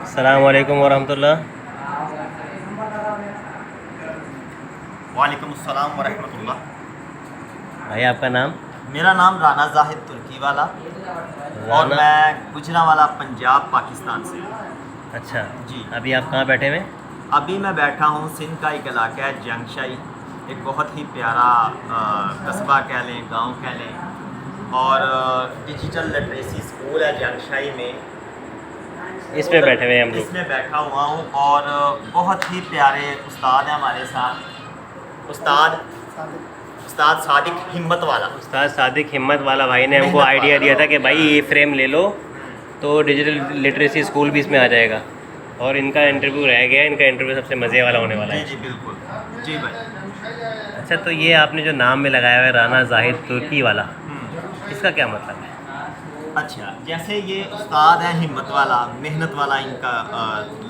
अस्सलाम वालेकुम वरहमतुल्लाह। वालेकुम अस्सलाम वरहमतुल्लाह। भाई आपका नाम? मेरा नाम राना जाहिद तुर्की वाला और राना। मैं गुजरांवाला पंजाब पाकिस्तान से। अच्छा। जी, अभी आप कहाँ बैठे हुए? अभी मैं बैठा हूँ सिंध का एक इलाका है जंगशाही, एक बहुत ही प्यारा कस्बा कह लें, गांव कह लें, और डिजिटल लिटरेसी स्कूल है जंगशाही में। इसमें बैठे हुए हैं हम लोग। इसमें बैठा हुआ हूँ और बहुत ही प्यारे उस्ताद हैं हमारे साथ। उस्ताद उस्ताद सादिक हिम्मत वाला। उस्ताद सादिक हिम्मत वाला भाई ने हमको मेहनत आइडिया वाला। दिया था कि भाई ये फ्रेम ले लो तो डिजिटल लिटरेसी स्कूल भी इसमें आ जाएगा। और इनका इंटरव्यू रह गया है, इनका इंटरव्यू सबसे मज़े वाला होने वाला जी है। जी बिल्कुल जी भाई। अच्छा, तो ये आपने जो नाम में लगाया हुआ है राना जाहिद तुर्की वाला, इसका क्या मतलब है? अच्छा, जैसे ये उस्ताद है हिम्मत वाला, मेहनत वाला, इनका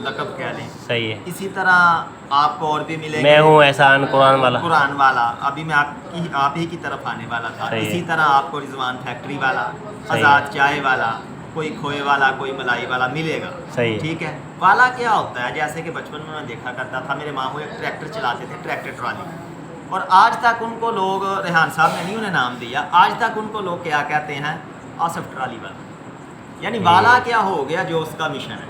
लक़ब कह लें। सही है। इसी तरह आपको और भी मिलेंगे। मैं हूँ एहसान कुरान वाला। कुरान वाला अभी मैं आप ही की तरफ आने वाला था। सही है। इसी तरह आपको रिजवान फैक्ट्री वाला, सही है। आज़ाद चाय वाला, कोई खोए वाला, कोई मलाई वाला मिलेगा। सही है। ठीक है। वाला क्या होता है, जैसे कि बचपन में मैं देखा करता था, मेरे मामू एक ट्रैक्टर चलाते थे, ट्रैक्टर ट्रॉली, और आज तक उनको लोग, रेहान साहब ने नहीं उन्हें नाम दिया, आज तक उनको लोग क्या कहते हैं, आसफ ट्रॉली वाला। यानी वाला क्या हो गया, जो उसका मिशन है,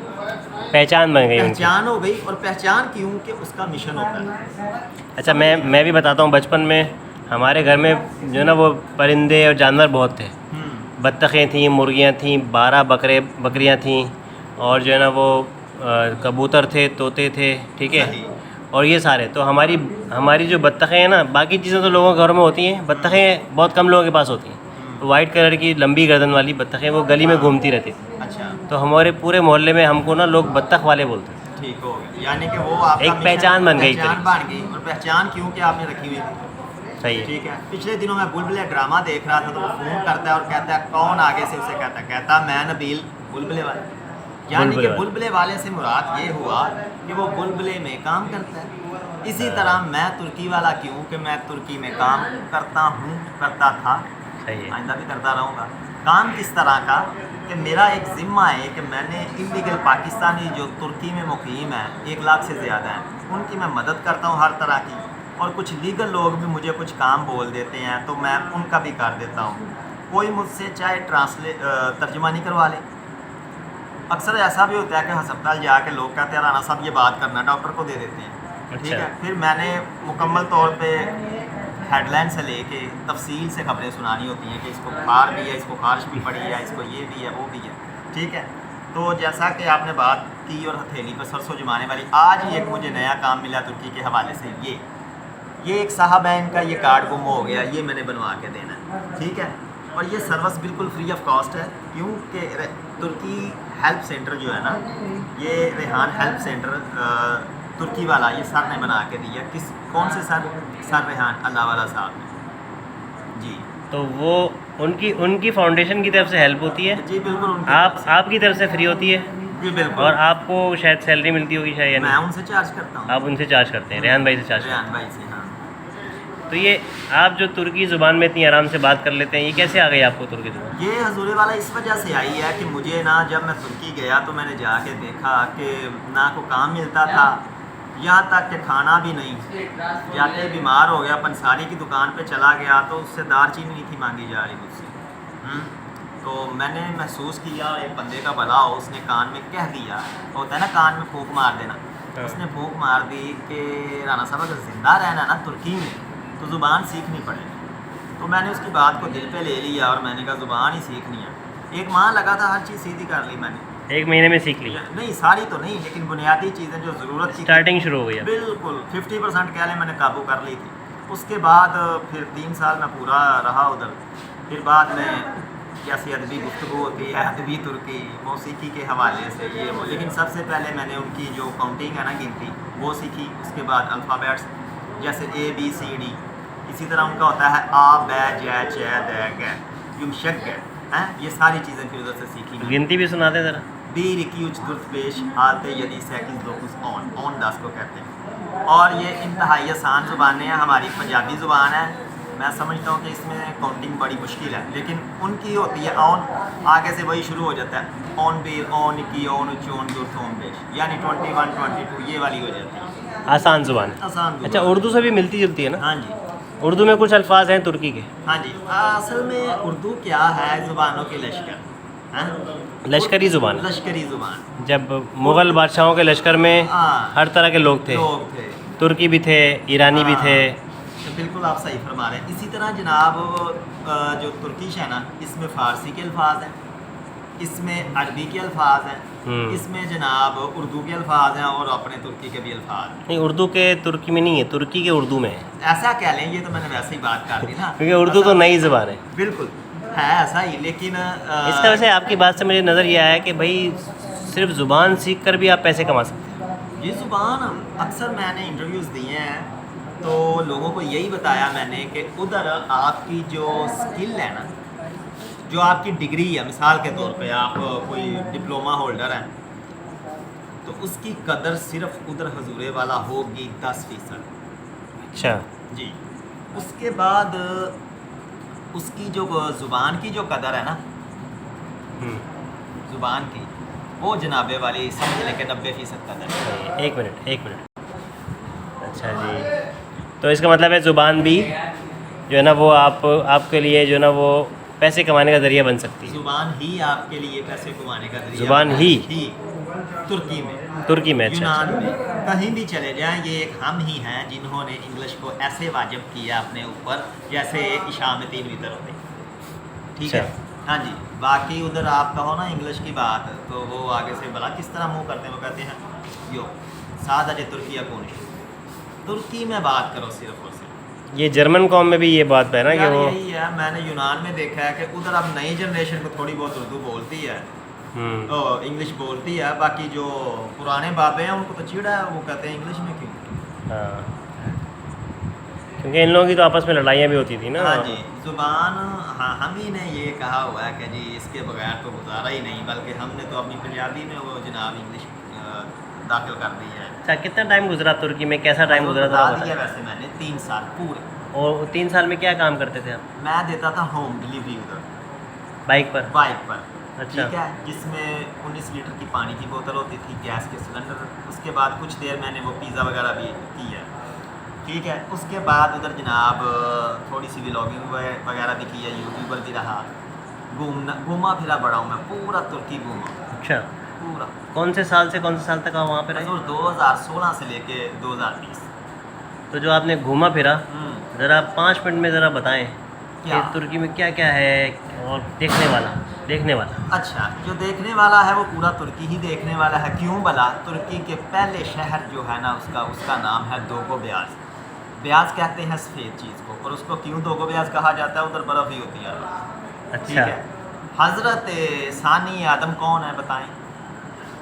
पहचान बन गई उनकी। पहचान हो गई। और पहचान क्यों, कि उसका मिशन होता है। अच्छा, मैं भी बताता हूँ। बचपन में हमारे घर में जो है ना वो परिंदे और जानवर बहुत थे। बत्तखें थीं, मुर्गियाँ थीं, 12 बकरियाँ थीं, और जो है ना वो कबूतर थे, तोते थे, ठीक है। सही। और ये सारे तो हमारी जो बत्तखें हैं ना, बाकी चीज़ें तो लोगों के घरों में होती हैं, बत्तखें बहुत कम लोगों के पास होती हैं। वाइट कलर की लंबी गर्दन वाली बत्तखें वो गली में घूमती रहती थी। अच्छा, तो हमारे पूरे मोहल्ले में हमको ना लोग बत्तख वाले बोलते थे। ठीक हो गया। यानी कि वो आपका एक मिशन, पहचान बन गई पहचान तरीके बन गई। और पहचान क्यों, कि आपने रखी हुई थी। सही है। ठीक है। पिछले दिनों मैं बुलबुले ड्रामा देख रहा था, तो वो फ़ोन करता है और कहता है, कौन आगे से उसे कहता मैं नबील बुलबुले वाले। यानी कि बुलबुले वाले से मुराद ये हुआ कि वो बुलबुले में काम करता है। इसी तरह मैं तुर्की वाला क्यों, कि मैं तुर्की में काम करता हूँ, करता था, सही है। आइंदा भी करता रहूँगा। काम किस तरह का, कि मेरा एक ज़िम्मा है कि मैंने इलीगल पाकिस्तानी जो तुर्की में मुकीम है, 1 लाख से ज़्यादा हैं, उनकी मैं मदद करता हूँ हर तरह की। और कुछ लीगल लोग भी मुझे कुछ काम बोल देते हैं, तो मैं उनका भी कर देता हूँ। कोई मुझसे चाहे तर्जुमानी करवा ले। अक्सर ऐसा भी होता है कि अस्पताल जाके लोग कहते हैं, राना साहब ये बात करना, डॉक्टर को दे देते हैं। ठीक अच्छा। है। फिर मैंने मुकम्मल तौर पे हेडलाइन से लेके तफसील से खबरें सुनानी होती हैं कि इसको बुखार भी है, इसको खारिश भी पड़ी है, इसको ये भी है, वो भी है। ठीक है। तो जैसा कि आपने बात की और हथेली पर सरसों जमाने वाली, आज ही एक मुझे नया काम मिला तुर्की के हवाले से। ये एक साहब है, इनका ये कार्ड गुम हो गया, ये मैंने बनवा के देना है। ठीक है। और ये सर्विस बिल्कुल फ्री ऑफ कॉस्ट है, क्योंकि तुर्की हेल्प सेंटर जो है ना, ये रेहान हेल्प सेंटर तुर्की वाला, ये सर ने बना के दिया। कौन से सर रेहान अल्लाह वाला साहब जी। तो वो उनकी फाउंडेशन की तरफ से हेल्प होती है। जी बिल्कुल। आपकी तरफ से फ्री होती है। जी बिल्कुल। और आपको शायद सैलरी मिलती होगी शायद, या मैं नहीं? उनसे चार्ज करता हूँ। आप उनसे चार्ज करते हैं, रेहान भाई से चार्ज करते रेहान भाई से, हाँ। हैं। तो ये आप जो तुर्की ज़ुबान में इतनी आराम से बात कर लेते हैं, ये कैसे आ गई आपको तुर्की ज़ुबान? ये हजूरे वाला इस वजह से आई है कि मुझे ना, जब मैं तुर्की गया तो मैंने जाके देखा कि ना को काम मिलता था, यहाँ तक कि खाना भी नहीं। जाके बीमार हो गया, पंसारी की दुकान पे चला गया, तो उससे दालचीनी नहीं थी मांगी जा रही मुझसे। तो मैंने महसूस किया, एक बंदे का भला हो, उसने कान में कह दिया, होता है ना कान में फूंक मार देना। उसने फूंक मार दी कि राना साहब अगर ज़िंदा रहना ना तुर्की में, तो ज़ुबान सीखनी पड़ेगी। तो मैंने उसकी बात को दिल पे ले लिया और मैंने कहा ज़ुबान ही सीखनी है। 1 माह लगा था, हर चीज़ सीधी कर ली मैंने। 1 महीने में सीख ली? नहीं, सारी तो नहीं, लेकिन बुनियादी चीज़ें जो ज़रूरत थी, स्टार्टिंग शुरू हो गई? बिल्कुल 50% कह लें मैंने काबू कर ली थी। उसके बाद फिर 3 साल मैं पूरा रहा उधर। फिर बाद में कैसी अदबी गुफ्तगू होती है, अदबी तुर्की, मौसीकी के हवाले से ये वो। लेकिन सबसे पहले मैंने उनकी जो काउंटिंग है ना, गिनती, वो सीखी। उसके बाद अल्फ़ाबेट्स जैसे ABCD, इसी तरह उनका होता है आ बै जै चै दै गै युमशक गै, हैं, ये सारी चीज़ें फिर उधर से सीखी। गिनती भी सुनाते ज़रा। बी रिकी उच दुर्द पेश आते यदि सेकंड दोकुस ऑन 10 को कहते हैं। और ये इंतहाई आसान ज़ुबानें हैं, हमारी पंजाबी ज़ुबान है। मैं समझता हूँ कि इसमें काउंटिंग बड़ी मुश्किल है, लेकिन उनकी होती है ऑन, आगे से वही शुरू हो जाता है ऑन बेर ऑन की ऑन चोन दो थोम बेश, यानी 21 22 ये वाली हो जाती है। आसान ज़ुबान है। आसान अच्छा, उर्दू से भी मिलती जुलती है ना? हाँ जी, उर्दू में कुछ अल्फाज हैं तुर्की के? हाँ जी। असल में उर्दू क्या है, ज़ुबानों के लश्कर, हाँ? लश्करी ज़ुबान है। लश्करी ज़ुबान। जब मुग़ल बादशाहों के लश्कर में हाँ, हर तरह के लोग थे, तुर्की भी थे, ईरानी भी थे। तो बिल्कुल आप सही फरमा रहे हैं। इसी तरह जनाब जो तुर्किश है ना, इसमें फ़ारसी के अल्फाज हैं, इसमें अरबी के अल्फाज हैं, इसमें जनाब उर्दू के अल्फाज हैं और अपने तुर्की के भी अल्फाज हैं। नहीं, उर्दू के तुर्की में नहीं है, तुर्की के उर्दू में है। ऐसा कह लें, ये तो मैंने वैसे ही बात कर दी ना, क्योंकि उर्दू तो नई ज़बान है। बिल्कुल है ऐसा ही, लेकिन इसका वैसे आपकी बात से मुझे नज़र ये आया कि भाई सिर्फ ज़ुबान सीख कर भी आप पैसे कमा सकते हैं। ये ज़ुबान अक्सर मैंने इंटरव्यूज़ दिए हैं तो लोगों को यही बताया मैंने कि उधर आपकी जो स्किल है ना, जो आपकी डिग्री है, मिसाल के तौर पे आप कोई डिप्लोमा होल्डर हैं, तो उसकी कदर सिर्फ उधर हजूरे वाला होगी 10%। अच्छा जी, उसके बाद उसकी जो ज़ुबान की जो कदर है ना, ज़ुबान की, वो जनाबे वाली समझ लें कि 90% कदर है। एक मिनट। अच्छा जी, तो इसका मतलब है ज़ुबान भी जो है ना वो आपके लिए जो है ना वो पैसे कमाने का ज़रिया बन सकती है। ज़ुबान ही आपके लिए पैसे कमाने का ज़रिया। ज़ुबान ही तुर्की में, अच्छा, यूनान में, कहीं भी चले जाएं, ये एक हम ही हैं जिन्होंने इंग्लिश को ऐसे वाजिब किया अपने ऊपर जैसे इशा में 3 वितर होते। ठीक है, हाँ जी। बाकी उधर आप कहो ना इंग्लिश की बात, तो वो आगे से भला किस तरह मुँह करते हैं, वो कहते हैं यो सादा जे तुर्किया कौन, तुर्की में बात करो सिर्फ और सिर्फ। ये जर्मन कौम में भी ये बात है ना कि वो यही है, मैंने यूनान में देखा है कि उधर अब नई जनरेशन को थोड़ी बहुत उर्दू बोलती है, इंग्लिश बोलती है, बाकी जो पुराने बाबे हैं उनको तो चिड़ा है, वो कहते हैं इंग्लिश में क्यों। हाँ, क्योंकि इन लोगों की तो आपस में लड़ाइयाँ भी होती थी ना। हाँ जी, ज़ुबान, हाँ, हम ही ने ये कहा हुआ है कि जी इसके बगैर तो गुजारा ही नहीं, बल्कि हमने तो अपनी पंजाबी में वो जनाब इंग्लिश दाखिल कर दी है। अच्छा, कितना टाइम गुजरा तुर्की में, कैसा टाइम गुजरा था? बता दिया वैसे मैंने 3 साल पूरे। और 3 साल में क्या काम करते थे आप? मैं देता था होम डिलीवरी उधर, बाइक पर। अच्छा, ठीक है, जिसमें 19 लीटर की पानी की बोतल होती थी, गैस के सिलेंडर। उसके बाद कुछ देर मैंने वो पिज़्ज़ा वगैरह भी की है। ठीक है, उसके बाद उधर जनाब थोड़ी सी व्लॉगिंग वगैरह भी की है, यूट्यूबर भी रहा, घूमा फिरा बड़ा हूँ मैं, पूरा तुर्की घूमा। अच्छा, पूरा। कौन से साल से कौन से साल तक आप वहाँ पे रहे? 2016 से लेके 2020। तो जो आपने घूमा फिरा, ज़रा 5 मिनट में ज़रा बताएं कि तुर्की में क्या क्या है और देखने वाला। अच्छा, जो देखने वाला है वो पूरा तुर्की ही देखने वाला है। क्यों भला? तुर्की के पहले शहर जो है ना, उसका नाम है दोगो ब्याज। ब्याज कहते हैं सफ़ेद चीज़ को, और उसको क्यों दोगो ब्याज कहा जाता है? उधर बर्फ़ ही होती है। अच्छा, हज़रत सानी आदम कौन है बताएं?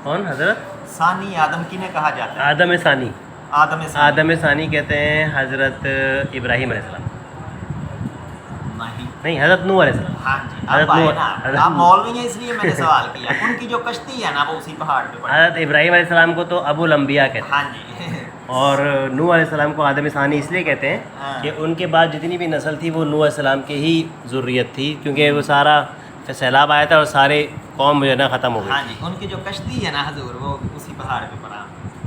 कौन हज़रत सानी आदम किन्हें कहा जाता है? आदम सानी आदम कहते हैं हज़रत इब्राहीम अलैहिस्सलाम। नहीं, हज़रत नूह अलैहिस्सलाम। हाँ जी, अब आए ना, आप मौलवी हैं इसलिए मैंने सवाल किया। उनकी जो कश्ती है ना वो उसी पहाड़ पे पड़ी। हज़रत इब्राहीम अलैहिस्सलाम को तो अबुल अंबिया कहते हैं। हाँ जी। और नूह अलैहिस्सलाम को आदम सानी इसलिए कहते हैं कि उनके बाद जितनी भी नस्ल थी वो नूह अलैहिस्सलाम की ही ज़ुर्रियत थी, क्योंकि वो सारा सैलाब आया था और सारे कौम जो है ना ख़त्म हो गई। हाँ जी, उनकी जो कश्ती है ना हजूर, वो उसी पहाड़ पे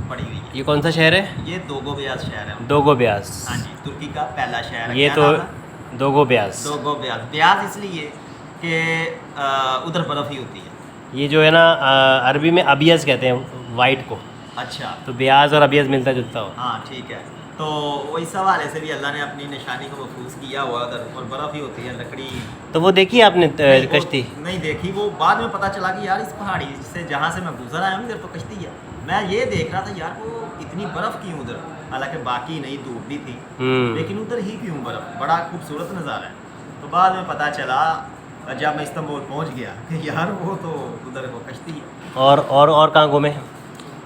पड़ी हुई है। ये कौन सा शहर है? ये दोगो ब्याज शहर है। दोगो ब्याज। हाँ जी, तुर्की का पहला शहर है। ये तो दोगो ब्याज ब्याज इसलिए कि उधर बर्फ़ ही होती है। ये जो है ना अरबी में अबियज़ कहते हैं वाइट को। अच्छा, तो ब्याज और अबियज़ मिलता जुलता हो। हाँ ठीक है, तो इस हवाले से भी अल्लाह ने अपनी निशानी को महफूज किया हुआ उधर, और बर्फ़ ही होती है, लकड़ी। तो वो देखी आपने कश्ती? नहीं देखी, वो बाद में पता चला कि यार इस पहाड़ी से जहाँ से मैं गुजर आया हूँ इधर तो कश्ती है। मैं ये देख रहा था यार वो इतनी बर्फ़ क्यों उधर, हालांकि बाकी नहीं, धूप भी थी, लेकिन उधर ही क्यों बर्फ़, बड़ा खूबसूरत नज़ारा है। तो बाद में पता चला जब मैं इस्तांबुल पहुँच गया कि यार वो तो उधर वो कश्ती है। और कहाँ घूमे?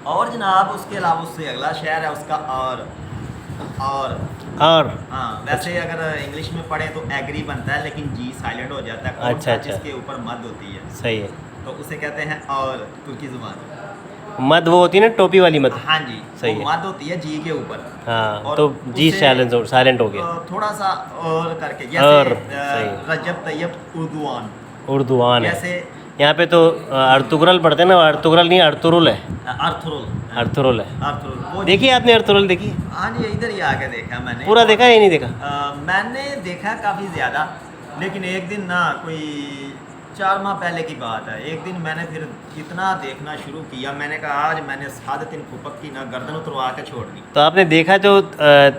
और जनाब उसके अलावा उससे अगला शहर है उसका और हाँ, वैसे अगर इंग्लिश में पढ़े तो एग्री बनता है, लेकिन जी साइलेंट हो जाता है। अच्छा, जिसके ऊपर मद होती है, सही है, तो उसे कहते हैं और तुर्की ज़ुबान। मद वो होती है ना, टोपी वाली मद। हाँ जी, सही वो है। मद होती है जी के ऊपर। हाँ, और तो जी उससे साइलेंट हो गया। थोड़ा सा और करके, और जैसे सही। रजब तैयब उर्दुआन, उर्दुआन है। जैसे यहाँ पे तो अर्तुगरल पढ़ते हैं ना, अर्तुगरल नहीं अर्थुरुल है। अर्थुरुल। अर्थुरुल है। अर्थुरुल वो देखिए आपने अर्थुरुल देखी? हाँ जी, इधर ही आके देखा मैंने। पूरा देखा या नहीं देखा? मैंने देखा काफ़ी ज़्यादा, लेकिन एक दिन ना, कोई 4 माह पहले की बात है, एक दिन मैंने फिर इतना देखना शुरू किया, मैंने कहा आज मैंने सादतिन फुपक की ना गर्दन उतरवा के छोड़ दी। तो आपने देखा तो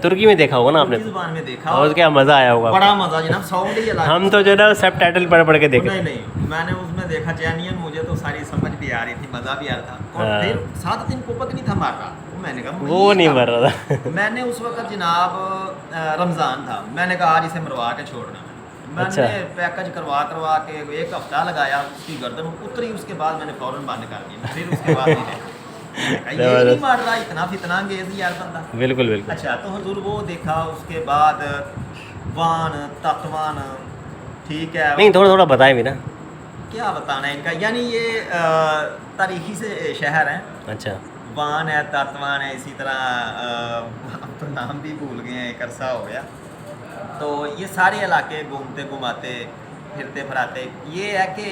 तुर्की में देखा होगा ना आपने? तुर्की ज़ुबान में देखा, और क्या मज़ा आया होगा? बड़ा मज़ा जनाब, साउंड ही अलग। हम तो जो है ना सब टाइटल पढ़ पढ़ के देखे। नहीं नहीं, मैंने उसमें देखा चैनियन, मुझे तो सारी समझ भी आ रही थी, मज़ा भी आ रहा था। और हाँ। फिर सादतिन फुपक नहीं था मार रहा, वो मैंने कहा वो नहीं मर रहा था। मैंने उस वक्त जनाब रमज़ान था, मैंने कहा आज इसे मरवा के छोड़ना। मैंने अच्छा। पैकेज करवा के 1 हफ्ता लगाया, उसकी गर्दन उतरी, उसके बाद मैंने फ़ौरन बंद कर दी, फिर उसके बाद नहीं देखा। ये नहीं मार रहा, इतना फितना अंगेज़ यार बंदा। बिल्कुल बिल्कुल। अच्छा, तो हुजूर वो देखा, उसके बाद वान तत्वान, ठीक है। नहीं, थोड़ा थोड़ा बताएं भी ना। क्या बताना है इनका, यानी ये तारीखी से शहर हैं। अच्छा। वान है, तत्वान है, इसी तरह अब तो नाम भी भूल गए हैं, एक अरसा हो गया। तो ये सारे इलाके घूमते घुमाते फिरते फराते, ये है कि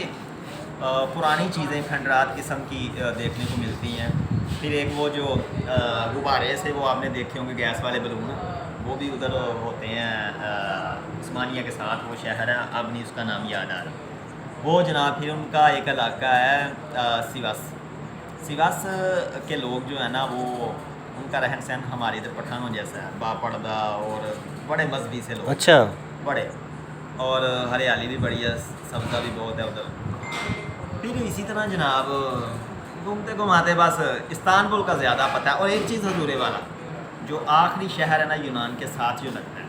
पुरानी चीज़ें खंडरात किस्म की देखने को मिलती हैं। फिर एक वो जो गुब्बारे से वो आपने देखे होंगे, गैस वाले बलून, वो भी उधर होते हैं उस्मानिया के साथ, वो शहर है, अब नहीं उसका नाम याद आ रहा वो जनाब। फिर उनका एक इलाका है सिवास। सिवास के लोग जो है ना, वो उनका रहन सहन हमारे इधर पठानों जैसा है, बापड़दा, और बड़े मजहबी से लोग। अच्छा। बड़े, और हरियाली भी बड़ी है, सब्ज़ा भी बहुत है उधर। फिर इसी तरह जनाब घूमते घुमाते बस इस्तानबुल का ज़्यादा पता है। और एक चीज़ हजूरे वाला, जो आखिरी शहर है ना यूनान के साथ जो लगता है,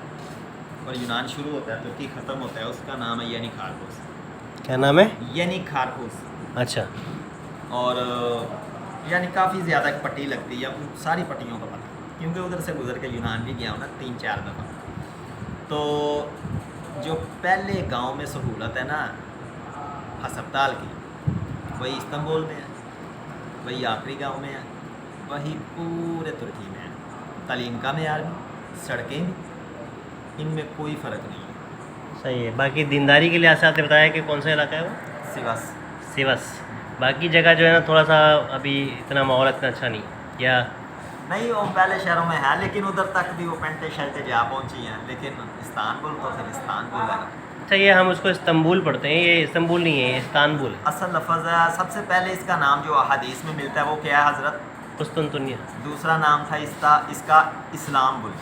और यूनान शुरू होता है तुर्की ख़त्म होता है, उसका नाम है यानी खारकोस। क्या नाम है? यानी खारकोस। अच्छा। और यानी काफ़ी ज़्यादा एक पट्टी लगती है, उन सारी पट्टियों का पता, क्योंकि उधर से गुजर के यूनान भी गया हूँ ना 3-4 दफ़ा। तो जो पहले गांव में सहूलत है ना अस्पताल की, वही इस्तांबुल में है, वही आखिरी गांव में है, वही पूरे तुर्की में है। तालीम का मेयार भी, सड़कें भी, इनमें कोई फ़र्क नहीं है। सही है। बाकी दीनदारी के लिहाज से आपने बताया कि कौन सा इलाका है वो? सिवास। सिवस। बाकी जगह जो है ना, थोड़ा सा अभी इतना माहौल इतना अच्छा नहीं, या नहीं, वो पहले शहरों में है, लेकिन उधर तक भी वो पेंटे शर्टें जा पहुँची हैं, लेकिन इस्तानबुल तो फिर इस्तानबुल है। अच्छा, ये हम उसको इस्तांबुल पढ़ते हैं, ये इस्तांबुल नहीं है, ये इस्तानबुल है। असल लफ्ज़ है, सबसे पहले इसका नाम जो हदीस में मिलता है वो क्या है हज़रत? कुस्तुनतुनिया। दूसरा नाम था इसका इस्लामबुल।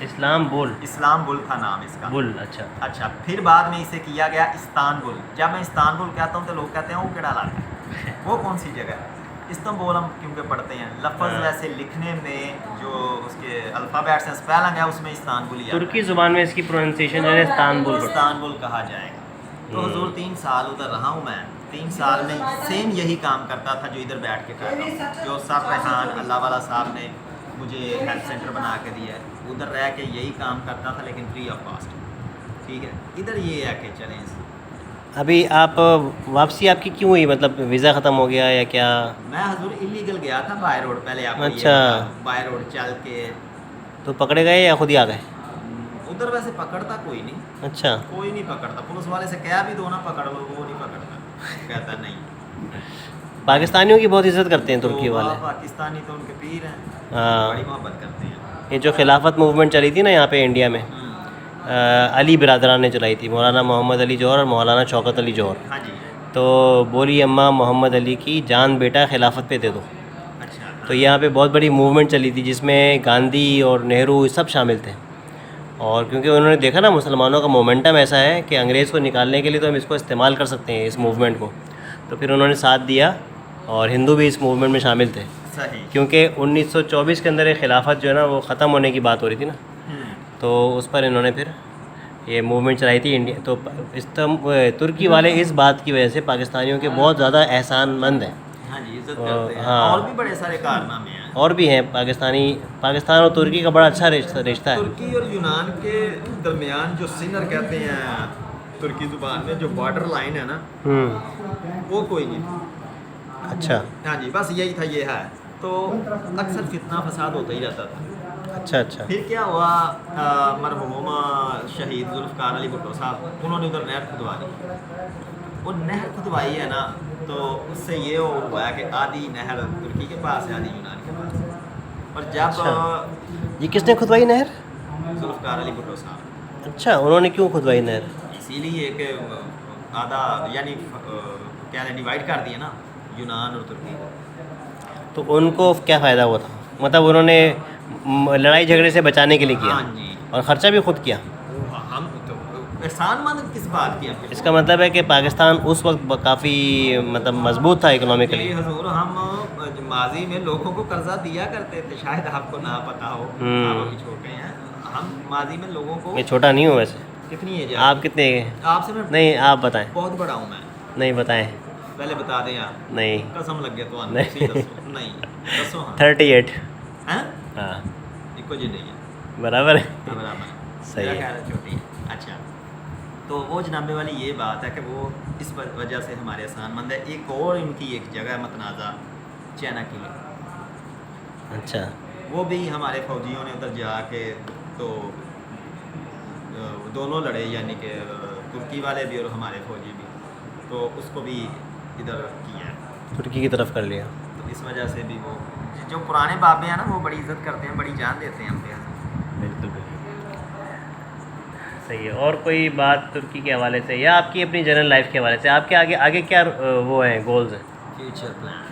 इस्लामबुल। इस्लामबुल था नाम इसका। बुल। अच्छा। अच्छा, फिर बाद में इसे किया गया इस्तानबुल। जब मैं इस्तानबुल कहता हूँ तो लोग कहते हैं वो केड़ा इलाका है, वो कौन सी जगह है? इस्तांबुल हम क्योंकि पढ़ते हैं, लफ्ज़ हाँ। वैसे लिखने में जो उसके अल्फ़ाबेट्स हैं, स्पेलिंग है, उसमें इस्तानबुल ही आता है। तुर्की ज़ुबान में इसकी प्रोनाउंसिएशन जो है इस्तानबुल पड़ता इस्तानबुल कहा जाएगा। तो हुजूर 3 साल उधर रहा हूँ मैं, 3 साल में सेम यही काम करता था जो इधर बैठ के कर रहा हूँ। जो सर रेहान अल्लाह वाला साहब ने मुझे हेल्थ सेंटर बना के दिया है, उधर रह के यही काम करता था, लेकिन फ्री ऑफ कॉस्ट। ठीक है, इधर ये है कि चलें। अभी आप वापसी आपकी क्यों हुई, मतलब वीज़ा ख़त्म हो गया या क्या? मैं हजूर इलीगल गया था बाय रोड, पहले आपको अच्छा। बाय रोड चल के। तो पकड़े गए या खुद ही आ गए? उधर वैसे पकड़ता कोई नहीं। अच्छा। कोई नहीं पकड़ता, पुलिस वाले से कह भी दो ना पकड़ लो, वो नहीं पकड़ता, कहता नहीं। पाकिस्तानियों की बहुत इज़्ज़त करते हैं तुर्की तो वाले। पाकिस्तानी तो उनके पीर हैं, हाँ। बड़ी मोहब्बत करते हैं। ये जो खिलाफत मूवमेंट चली थी ना यहाँ पे इंडिया में, अली बिरादरान ने चलाई थी, मौलाना मोहम्मद अली जौहर और मौलाना शौकत अली जौहर। हाँ जी। तो बोली अम्मा मोहम्मद अली की जान बेटा खिलाफत पे दे दो। अच्छा। तो यहाँ पे बहुत बड़ी मूवमेंट चली थी जिसमें गांधी और नेहरू सब शामिल थे। और क्योंकि उन्होंने देखा ना मुसलमानों का मोमेंटम ऐसा है कि अंग्रेज़ को निकालने के लिए तो हम इसको इस्तेमाल कर सकते हैं, इस मूवमेंट को। तो फिर उन्होंने साथ दिया और हिंदू भी इस मूवमेंट में शामिल थे, सही। क्योंकि 1924 के अंदर ये खिलाफत जो है ना वो ख़त्म होने की बात हो रही थी ना, तो उस पर इन्होंने फिर ये मूवमेंट चलाई थी इंडिया। तो तुर्की वाले इस बात की वजह से पाकिस्तानियों के बहुत ज़्यादा एहसानमंद हैं। हाँ जी, इज्जत करते हैं। हाँ। और भी बड़े सारे कारनामे हैं। और भी हैं पाकिस्तान और तुर्की का बड़ा अच्छा रिश्ता है। तुर्की और यूनान के दरमियान जो सिनर कहते हैं तुर्की ज़ुबान में, जो बॉर्डर लाइन है ना, वो कोई नहीं। अच्छा हाँ जी, बस यही था, ये है। तो अक्सर फितना फसाद होता ही रहता था। अच्छा अच्छा फिर क्या हुआ, मरहूम शहीद जुल्फ़कार अली भुट्टो साहब, उन्होंने उधर नहर खुदवा दी। वो नहर खुदवाई है ना, तो उससे ये हुआ है कि आधी नहर तुर्की के पास है, आधी यूनान के पास है। और जब अच्छा। ये किसने खुदवाई नहर? जुल्फ़कार अली भुट्टो साहब, अच्छा, उन्होंने क्यों खुदवाई नहर? इसीलिए कि आधा यानी क्या है, डिवाइड कर दिया ना यूनान और तुर्की को। तो उनको क्या फ़ायदा हुआ था? मतलब उन्होंने लड़ाई झगड़े से बचाने के लिए किया हाँ जी। और ख़र्चा भी खुद किया। हम तो एहसानमंद किस बात की आपके? इसका मतलब है कि पाकिस्तान उस वक्त काफ़ी मतलब मजबूत था इकोनॉमिकली। जी हजूर, हम माजी में लोगों को कर्जा दिया करते थे, शायद आपको ना पता हो, आप अभी छोटे हैं। हम माजी में लोगों को, मैं छोटा नहीं हूँ वैसे। कितनी एज है आप कितने हैं? आपसे? मैं नहीं, आप बताएं। बहुत बड़ा हूँ मैं। नहीं बताएं। पहले बता दें आप। नहीं। कसम लग गया तो नहीं। नहीं दसो। हाँ 38। हैं? हाँ इको जी नहीं है, बराबर है। हाँ, बराबर। सही मेरा है। ख्याल है छोटी है। अच्छा, तो वो जनाबे वाली ये बात है कि वो इस वजह से हमारे एहसानमंद है। एक और इनकी एक जगह है मतनाज़ा, चैना किले। अच्छा वो भी हमारे फौजियों ने उधर जाके तो दोनों लड़े, यानी कि तुर्की वाले भी और हमारे फौजी भी, तो उसको भी इधर किया है। तुर्की की तरफ कर लिया। तो इस वजह से भी वो जो पुराने बाबे हैं ना, वो बड़ी इज्जत करते हैं, बड़ी जान देते हैं हम पे। बिल्कुल बिल्कुल सही है। और कोई बात तुर्की के हवाले से या आपकी अपनी जनरल लाइफ के हवाले से, आपके आगे आगे क्या वो हैं गोल्स हैं? फ्यूचर प्लान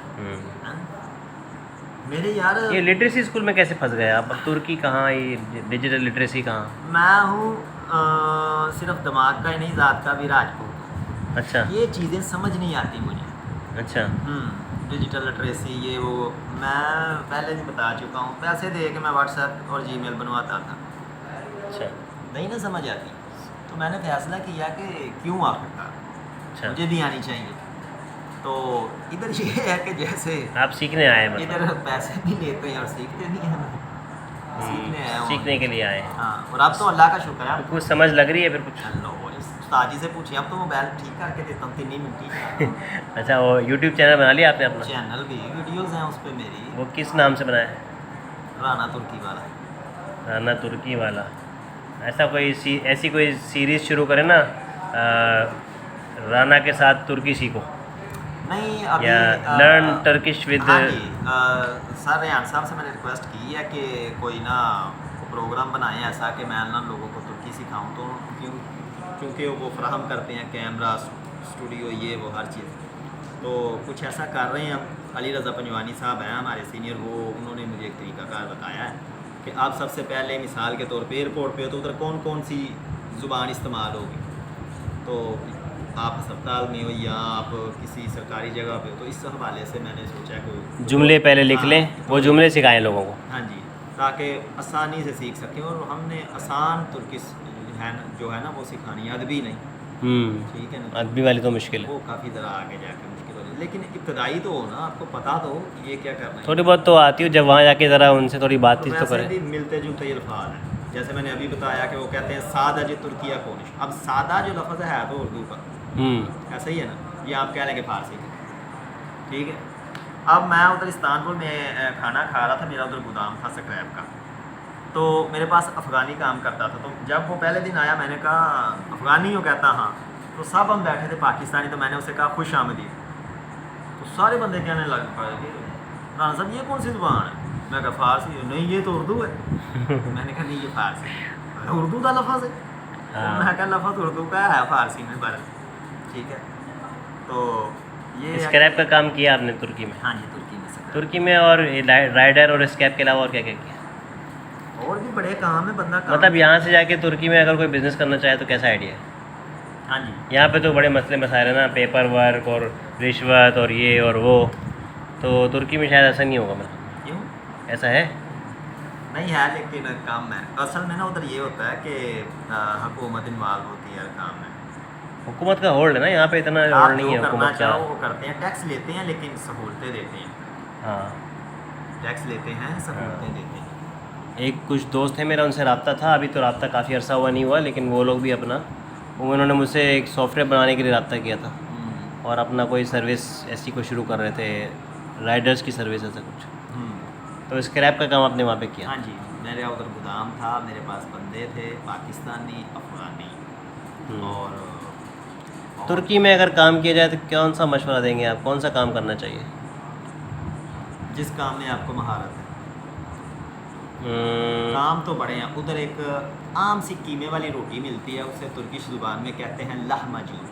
मेरे यार, ये लिटरेसी स्कूल में कैसे फंस गए आप? तुर्की कहाँ, ये डिजिटल लिटरेसी कहाँ? मैं हूँ सिर्फ दिमाग का ही नहीं, ज़ात का भी राजपूत। अच्छा ये चीज़ें समझ नहीं आती मुझे। अच्छा डिजिटल लिटरेसी ये वो, मैं पहले भी बता चुका हूँ। पैसे दे के मैं व्हाट्सएप और जीमेल बनवाता था, अच्छा नहीं ना समझ आती। तो मैंने फैसला किया कि क्यों आखिरकार अच्छा। मुझे भी आनी चाहिए। तो इधर ये है कि जैसे आप सीखने आए हैं इधर मतलब? पैसे भी लेते हैं और सीखते नहीं हैं। सीखने आए हैं। सीखने के लिए आए हैं। हाँ, और अब तो अल्लाह का शुक्र है। तो कुछ समझ लग रही है फिर कुछ? लो, इस उस्ताद जी से पूछिए, अब तो मोबाइल ठीक करके देता हूँ 3 मिनट। अच्छा, वो यूट्यूब चैनल बना लिया आपने अपना? चैनल भी, वीडियोस हैं उस पर मेरी। वो किस नाम से बनाया है? राना तुर्की वाला। राना तुर्की वाला। ऐसा कोई ऐसी कोई सीरीज़ शुरू करें ना, राना के साथ तुर्की सीखो, नहीं अभी या लर्न टर्किश विद। हाँ जी, सर रेहान साहब से मैंने रिक्वेस्ट की है कि कोई ना प्रोग्राम बनाएं ऐसा कि मैं ना लोगों को तुर्की सिखाऊं। तो क्योंकि वो फराहम करते हैं कैमरा, स्टूडियो, ये वो हर चीज़। तो कुछ ऐसा कर रहे हैं हम। अली रज़ा पंजवानी साहब हैं हमारे सीनियर, वो उन्होंने मुझे एक तरीकाकार बताया है कि आप सबसे पहले मिसाल के तौर पे एयरपोर्ट पे हो तो उधर कौन कौन सी ज़ुबान इस्तेमाल होगी। तो आप अस्पताल में हो या आप किसी सरकारी जगह पे हो, तो इस हवाले से मैंने सोचा कि जुमले पहले लिख लें, हाँ, वो जुमले सिखाएं लोगों को। हाँ जी, ताकि आसानी से सीख सकें। और हमने आसान तुर्की है ना, जो है ना वो सिखानी है, अदबी नहीं। ठीक है ना, अदबी वाली तो मुश्किल है। वो काफ़ी ज़रा आगे जाके मुश्किल हो जाए, लेकिन इब्तदाई तो हो ना, आपको पता तो हो कि ये क्या करना है। थोड़ी बहुत तो आती हो, जब वहाँ जाके ज़रा उनसे थोड़ी बातचीत तो वैसे करें। भी मिलते जुलते अल्फाज हैं। जैसे मैंने अभी बताया कि वो कहते हैं सादा जो तुर्किया कोनिश। अब सादा जो लफ्ज़ है तो उर्दू का ऐसा ही है ना, ये आप कह लेंगे फारसी का। ठीक है, अब मैं उधर इस्तानबुल में खाना खा रहा था, मेरा उधर गोदाम था स्क्रैप का। तो मेरे पास अफ़गानी काम करता था। तो जब वो पहले दिन आया, मैंने कहा अफ़गानी हो? कहता हाँ। तो सब हम बैठे थे पाकिस्तानी, तो मैंने उसे कहा खुश आमदीद। तो सारे बंदे कहने लग पड़े कि राना साहब ये कौन सी ज़ुबान है? मैं कहा फ़ारसी। नहीं ये तो उर्दू है। मैंने कहा नहीं ये फ़ारसी है, उर्दू का लफ्ज़ है। मैं कहा लफ्ज़ उर्दू का है, फ़ारसी में पर। ठीक है, तो ये स्क्रैप का काम किया आपने तुर्की में? हाँ जी, तुर्की में स्क्रैप। तुर्की में और राइडर और स्क्रैप के अलावा और क्या क्या किया? और भी बड़े काम है, बंदा काम मतलब यहाँ से जाके तुर्की में अगर कोई बिज़नेस करना चाहे तो कैसा आइडिया है? हाँ जी, यहाँ पे तो बड़े मसले मसाइल हैं ना, पेपर वर्क और रिश्वत और ये और वो। तो तुर्की में शायद ऐसा नहीं होगा। मतलब क्यों ऐसा है? नहीं है, लेकिन काम है असल में ना उधर ये होता है कि हुकूमत इन्वॉल्व होती है हर काम में। हुकूमत का होल्ड है ना यहाँ पे, इतना आप होल्ड नहीं जो है करना हुकूमत का। चाहो वो करते हैं, टैक्स लेते हैं लेकिन सहूलतें देते हैं। हाँ, टैक्स लेते हैं, सहूलतें देते हैं। एक कुछ दोस्त है मेरा, उनसे रब्ता था। अभी तो रब्ता काफ़ी अर्सा हुआ नहीं हुआ, लेकिन वो लोग भी अपना, उन्होंने मुझसे एक सॉफ्टवेयर बनाने के लिए रब्ता किया था। और अपना कोई सर्विस ऐसी कोई शुरू कर रहे थे, राइडर्स की सर्विस ऐसा कुछ। तो स्क्रैप का काम आपने वहाँ पे किया? हाँ जी, मेरा उधर गोदाम था, मेरे पास बंदे थे पाकिस्तानी, अफगानी और तुर्की में अगर काम किया जाए तो कौन सा मशवरा देंगे आप, कौन सा काम करना चाहिए? जिस काम में आपको महारत है। हम्म, काम तो बड़े हैं उधर। एक आम सी कीमे वाली रोटी मिलती है, उसे तुर्किश ज़ुबान में कहते हैं lahmacun।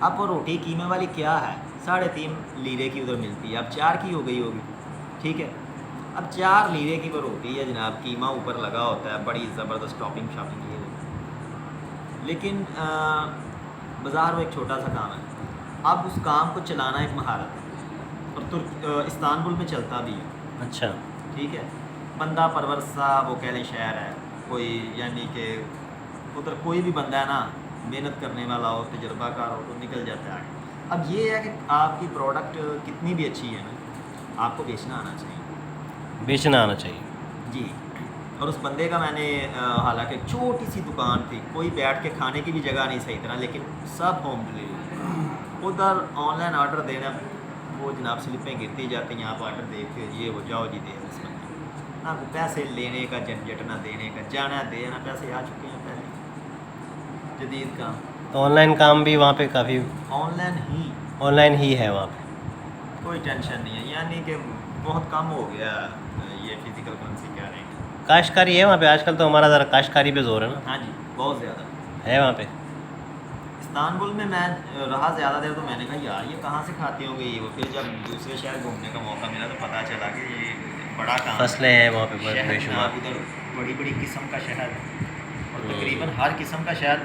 अब वो रोटी कीमे वाली क्या है, 3.5 लीरे की उधर मिलती है, अब 4 की हो गई होगी, ठीक है। अब 4 लीरे की वो रोटी है जनाब, कीमा ऊपर लगा होता है, बड़ी ज़बरदस्त टॉपिंग शॉपिंग ये होती है। लेकिन बाज़ार वो एक छोटा सा काम है। अब उस काम को चलाना एक महारत है, और इस्तांबुल में चलता भी है। अच्छा, ठीक है। बंदा परवर सा वो कह लें शहर है कोई, यानी कि उधर कोई भी बंदा है ना, मेहनत करने वाला हो, तजर्बाकार हो, तो निकल जाता है आगे। अब ये है कि आपकी प्रोडक्ट कितनी भी अच्छी है ना, आपको बेचना आना चाहिए। बेचना आना चाहिए जी। और उस बंदे का मैंने हालांकि छोटी सी दुकान थी, कोई बैठ के खाने की भी जगह नहीं सही तरह, लेकिन सब होम डिलीवरी। उधर ऑनलाइन ऑर्डर देना, वो जनाब स्लिपें गिरती जाती हैं, आप ऑर्डर देते ये वो जाओ जी दे इस बंदे ना, को पैसे लेने का झंझट ना देने का, जाना देना, पैसे आ चुके हैं पहले। जदीद काम तो ऑनलाइन काम भी वहाँ पे काफ़ी ऑनलाइन ही है वहाँ पे, कोई टेंशन नहीं है, यानी कि बहुत कम हो गया ये फिजिकल करेंसी क्या रहेंगे। काश्तकारी है वहाँ पे आजकल, तो हमारा ज़रा काश्तकारी पे जोर है ना। हाँ जी, बहुत ज़्यादा है वहाँ पे। इस्तांबुल में मैं रहा ज़्यादा देर, तो मैंने कहा यार ये कहाँ से खाती होंगी वो। फिर जब दूसरे शहर घूमने का मौका मिला तो पता चला कि ये बड़ा काम फसलें हैं वहाँ पे शहर बेशुमार। उधर बड़ी बड़ी किस्म का शहर है, और तकरीबन हर किस्म का शहर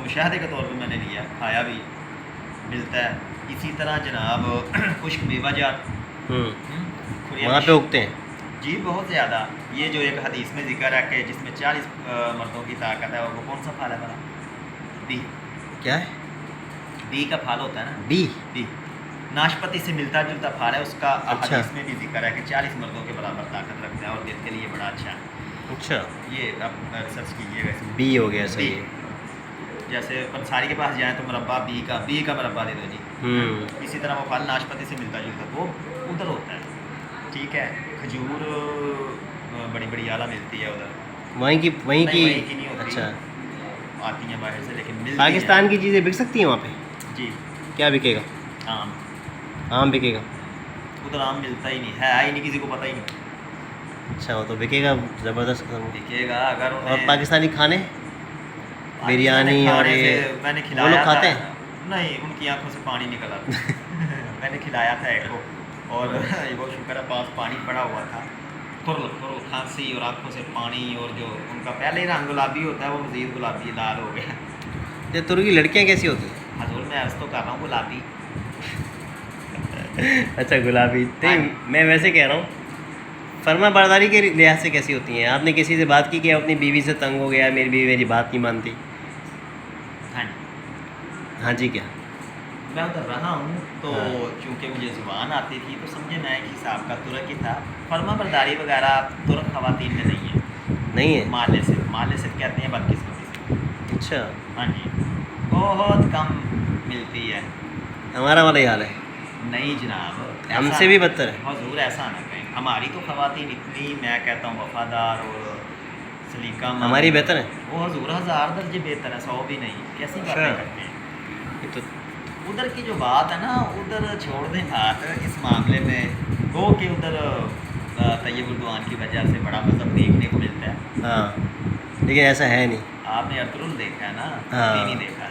मुशाहदे के तौर पे मैंने लिया, खाया भी मिलता है। इसी तरह जनाब खुश्क मेवा जात वहाँ पे उगते हैं जी बहुत ज़्यादा। ये जो एक हदीस में जिक्र है कि जिसमें 40 मर्दों की ताकत है, वो कौन सा फल है बड़ा? बी। क्या है? बी का फल होता है ना, बी। बी नाशपति से मिलता जुलता फल है, उसका अच्छा। हदीस में भी जिक्र है कि 40 मर्दों के बराबर ताकत रखता है और दिल के लिए बड़ा अच्छा है। अच्छा, ये आप रिसर्च कीजिएगा इसमें। बी हो गया, सही है। जैसे पंसारी के पास जाएँ तो मुरब्बा बी का मुरब्बा दे दो जी। इसी तरह वो फल नाशपति से मिलता जुलता वो उधर होता है, ठीक है। खजूर बड़ी बड़ी आला मिलती है उधर, वहीं की नहीं होती। अच्छा, आती हैं बाहर से, लेकिन मिलती पाकिस्तान की चीज़ें बिक सकती हैं वहाँ पे? हैं जी। क्या बिकेगा? आम बिकेगा? उधर आम मिलता ही नहीं है, ही नहीं, किसी को पता ही नहीं। अच्छा, वो तो बिकेगा ज़बरदस्त किस्म। दिखेगा अगर और उन्हें पाकिस्तानी खाने, बिरयानी और ये मैंने वो खिलाया लोग खाते था। हैं? नहीं, उनकी आंखों से पानी निकल आता मैंने खिलाया था एक को, और वो शुक्र है पास पानी पड़ा हुआ था। थोड़ा खांसी और आंखों से पानी, और जो उनका पहले ही रंग गुलाबी होता है वो मज़ीद गुलाबी लाल हो गया। ये तुर्की की लड़कियाँ कैसी होती हैं? हजूर मैं अर्ज़ तो कर रहा हूँ गुलाबी। अच्छा, गुलाबी नहीं, मैं वैसे कह रहा हूँ फर्मा बरदारी के लिहाज से कैसी होती हैं? आपने किसी से बात की कि अपनी बीवी से तंग हो गया, मेरी बीवी मेरी बात नहीं मानती? हाँ जी। हाँ जी, क्या? मैं उधर रहा हूँ तो हाँ। चूँकि मुझे ज़ुबान आती थी तो समझे मैं एक हिसाब का तुर्क ही था। फर्मा बरदारी वगैरह तुर्क ख़वातीन में नहीं है। नहीं है? माले से कहते हैं बदकिस्मती से। अच्छा, हाँ जी, बहुत कम मिलती है। हमारा वाला ही हाल है, नहीं जनाब, हमसे भी बदतर है। हजूर ऐसा ना कहें, हमारी तो ख़वातीन इतनी, मैं कहता हूँ वफ़ादार और सलीका। हमारी बेहतर है? वो हजूर 1000 दर्जे बेहतर है, 100 भी नहीं। कैसी बातें करते हैं। ये तो उधर की जो बात है ना, उधर छोड़ दें बात इस मामले में। गो कि उधर तैयब उर्दवान की वजह से बड़ा मज़हब देखने को मिलता है। हाँ, लेकिन ऐसा है नहीं। आपने अर्तुरुल देखा है ना? हाँ। नहीं देखा।